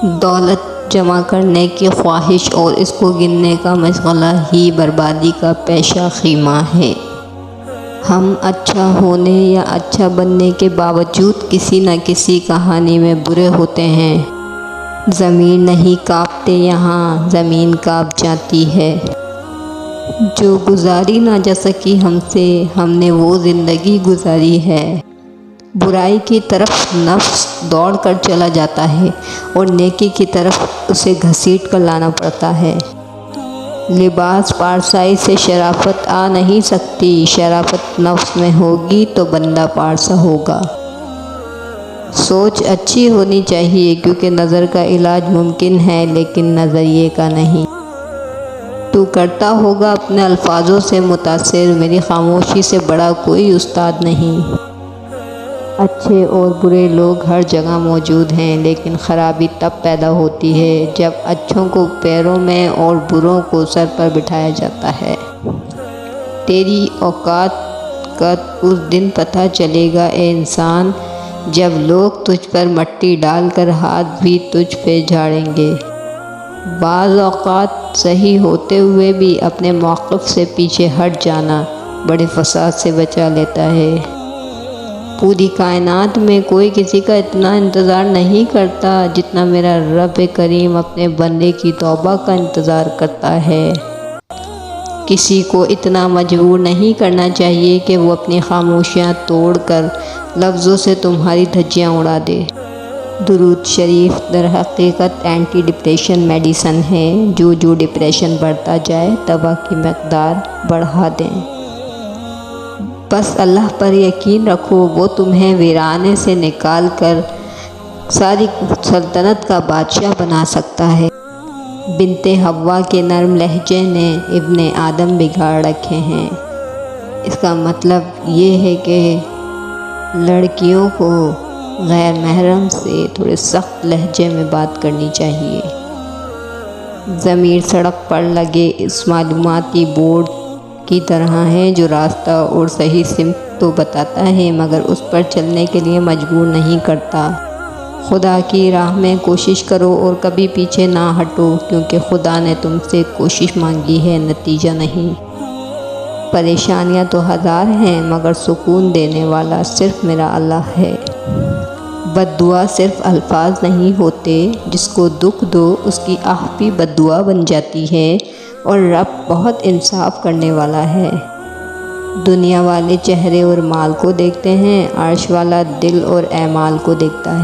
دولت جمع کرنے کی خواہش اور اس کو گننے کا مشغلہ ہی بربادی کا پیشہ خیمہ ہے۔ ہم اچھا ہونے یا اچھا بننے کے باوجود کسی نہ کسی کہانی میں برے ہوتے ہیں۔ زمین نہیں کانپتے یہاں، زمین کانپ جاتی ہے۔ جو گزاری نہ جا سکی ہم سے، ہم نے وہ زندگی گزاری ہے۔ برائی کی طرف نفس دوڑ کر چلا جاتا ہے اور نیکی کی طرف اسے گھسیٹ کر لانا پڑتا ہے۔ لباس پارسائی سے شرافت آ نہیں سکتی، شرافت نفس میں ہوگی تو بندہ پارسا ہوگا۔ سوچ اچھی ہونی چاہیے کیونکہ نظر کا علاج ممکن ہے لیکن نظریے کا نہیں۔ تو کرتا ہوگا اپنے الفاظوں سے متاثر، میری خاموشی سے بڑا کوئی استاد نہیں۔ اچھے اور برے لوگ ہر جگہ موجود ہیں لیکن خرابی تب پیدا ہوتی ہے جب اچھوں کو پیروں میں اور بروں کو سر پر بٹھایا جاتا ہے۔ تیری اوقات کا اس دن پتہ چلے گا اے انسان جب لوگ تجھ پر مٹی ڈال کر ہاتھ بھی تجھ پہ جھاڑیں گے۔ بعض اوقات صحیح ہوتے ہوئے بھی اپنے موقف سے پیچھے ہٹ جانا بڑے فساد سے بچا لیتا ہے۔ پوری کائنات میں کوئی کسی کا اتنا انتظار نہیں کرتا جتنا میرا رب کریم اپنے بندے کی توبہ کا انتظار کرتا ہے۔ کسی کو اتنا مجبور نہیں کرنا چاہیے کہ وہ اپنی خاموشیاں توڑ کر لفظوں سے تمہاری دھجیاں اڑا دے۔ درود شریف در حقیقت اینٹی ڈپریشن میڈیسن ہے جو ڈپریشن بڑھتا جائے دوا کی مقدار بڑھا دیں۔ بس اللہ پر یقین رکھو، وہ تمہیں ویرانے سے نکال کر ساری سلطنت کا بادشاہ بنا سکتا ہے۔ بنت حوا کے نرم لہجے نے ابن آدم بگاڑ رکھے ہیں۔ اس کا مطلب یہ ہے کہ لڑکیوں کو غیر محرم سے تھوڑے سخت لہجے میں بات کرنی چاہیے۔ ضمیر سڑک پر لگے اس معلوماتی بورڈ کی طرح ہے جو راستہ اور صحیح سمت تو بتاتا ہے مگر اس پر چلنے کے لیے مجبور نہیں کرتا۔ خدا کی راہ میں کوشش کرو اور کبھی پیچھے نہ ہٹو کیونکہ خدا نے تم سے کوشش مانگی ہے، نتیجہ نہیں۔ پریشانیاں تو ہزار ہیں مگر سکون دینے والا صرف میرا اللہ ہے۔ بد دعا صرف الفاظ نہیں ہوتے، جس کو دکھ دو اس کی آہ بھی بد دعا بن جاتی ہے اور رب بہت انصاف کرنے والا ہے۔ دنیا والے چہرے اور مال کو دیکھتے ہیں، عرش والا دل اور اعمال کو دیکھتا ہے۔